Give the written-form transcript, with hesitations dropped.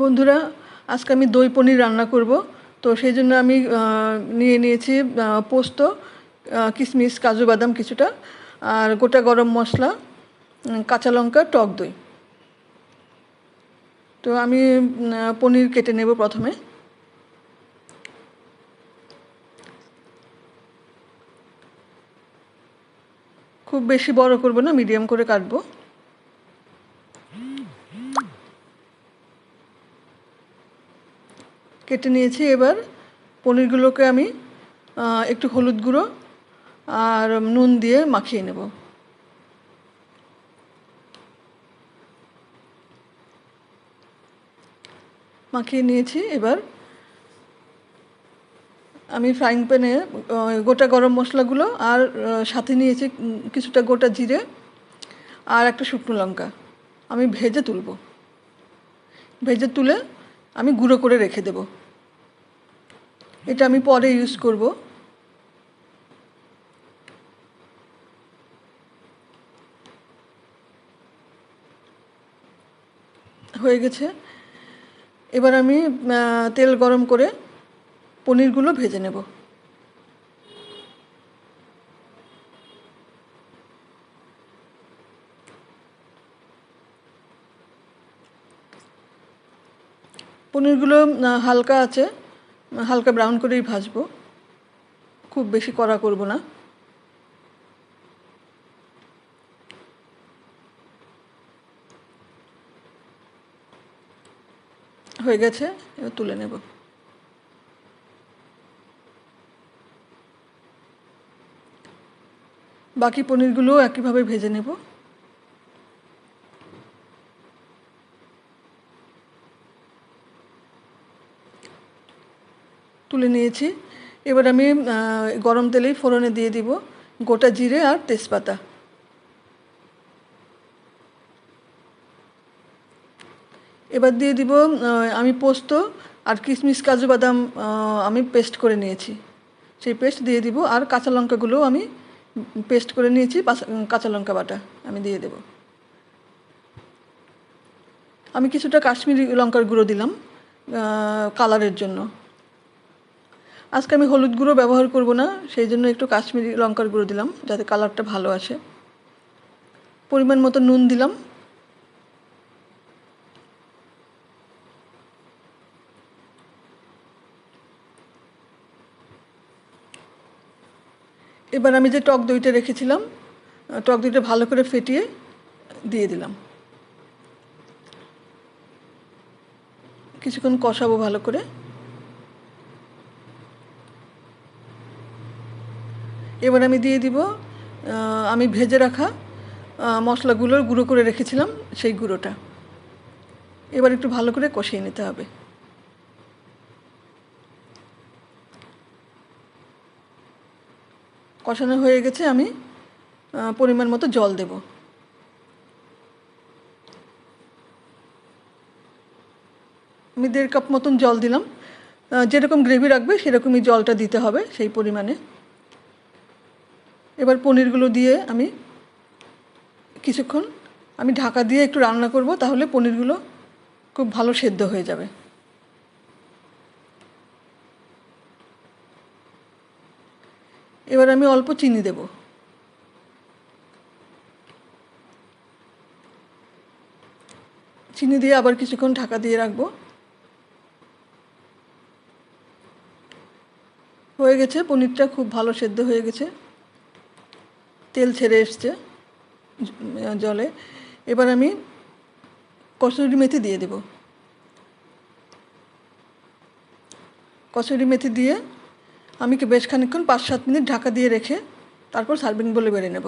বন্ধুরা, আজকে আমি দই পনির রান্না করব। তো সেই জন্য আমি নিয়ে নিয়েছি পোস্ত, কিশমিশ, কাজু বাদাম কিছুটা, আর গোটা গরম মশলা, কাঁচা লঙ্কা, টক দই। তো আমি পনির কেটে নেব প্রথমে। খুব বেশি বড় করব না, মিডিয়াম করে কাটবো। কেটে নিয়েছি। এবার পনিরগুলোকে আমি একটু হলুদ গুঁড়ো আর নুন দিয়ে মাখিয়ে নেব। মাখিয়ে নিয়েছি। এবার আমি ফ্রাইং প্যানে গোটা গরম মশলাগুলো আর সাথে নিয়েছি কিছুটা গোটা জিরে আর একটা শুকনো লঙ্কা আমি ভেজে তুলব। ভেজে তুলে আমি গুঁড়ো করে রেখে দেব। এটা আমি পরে ইউজ করব। হয়ে গেছে। এবার আমি তেল গরম করে পনিরগুলো ভেজে নেব। পনিরগুলো হালকা আছে, হালকা ব্রাউন করেই ভাজবো, খুব বেশি কড়া করব না। হয়ে গেছে, এবার তুলে নেব। বাকি পনিরগুলোও একইভাবে ভেজে নেব। তুলে নিয়েছি। এবার আমি গরম তেলেই ফোড়নে দিয়ে দিব গোটা জিরে আর তেজপাতা। এবার দিয়ে দিব আমি পোস্ত আর কিশমিশ, কাজু বাদাম আমি পেস্ট করে নিয়েছি, সেই পেস্ট দিয়ে দিব। আর কাঁচা লঙ্কাগুলোও আমি পেস্ট করে নিয়েছি, কাঁচা লঙ্কা বাটা আমি দিয়ে দেব। আমি কিছুটা কাশ্মীরি লঙ্কার গুঁড়ো দিলাম কালারের জন্য। আজকে আমি হলুদ গুঁড়ো ব্যবহার করব না, সেই জন্য একটু কাশ্মীরি লঙ্কার গুঁড়ো দিলাম যাতে কালারটা ভালো আসে। পরিমাণ মতো নুন দিলাম। এবার আমি যে টক দইটা রেখেছিলাম, টক দইটা ভালো করে ফেটিয়ে দিয়ে দিলাম। কিছুক্ষণ কষাবো ভালো করে। এবার আমি দিয়ে দিব আমি ভেজে রাখা মশলাগুলোর গুঁড়ো করে রেখেছিলাম সেই গুঁড়োটা। এবার একটু ভালো করে কষিয়ে নিতে হবে। কষানো হয়ে গেছে। আমি পরিমাণ মতো জল দেব। আমি 1.5 কাপ মতন জল দিলাম। যেরকম গ্রেভি রাখবে সেরকমই জলটা দিতে হবে, সেই পরিমাণে। এবার পনিরগুলো দিয়ে আমি কিছুক্ষণ ঢাকা দিয়ে একটু রান্না করব, তাহলে পনিরগুলো খুব ভালো সেদ্ধ হয়ে যাবে। এবার আমি অল্প চিনি দেব। চিনি দিয়ে আবার কিছুক্ষণ ঢাকা দিয়ে রাখবো। হয়ে গেছে, পনিরটা খুব ভালো সেদ্ধ হয়ে গেছে, তেল ছেড়ে এসছে জলে। এবার আমি কসুরি মেথি দিয়ে দেব। কসুরি মেথি দিয়ে আমি বেশ খানিকক্ষণ 5-7 মিনিট ঢাকা দিয়ে রেখে তারপর সার্ভিং বলে বেড়ে নেব।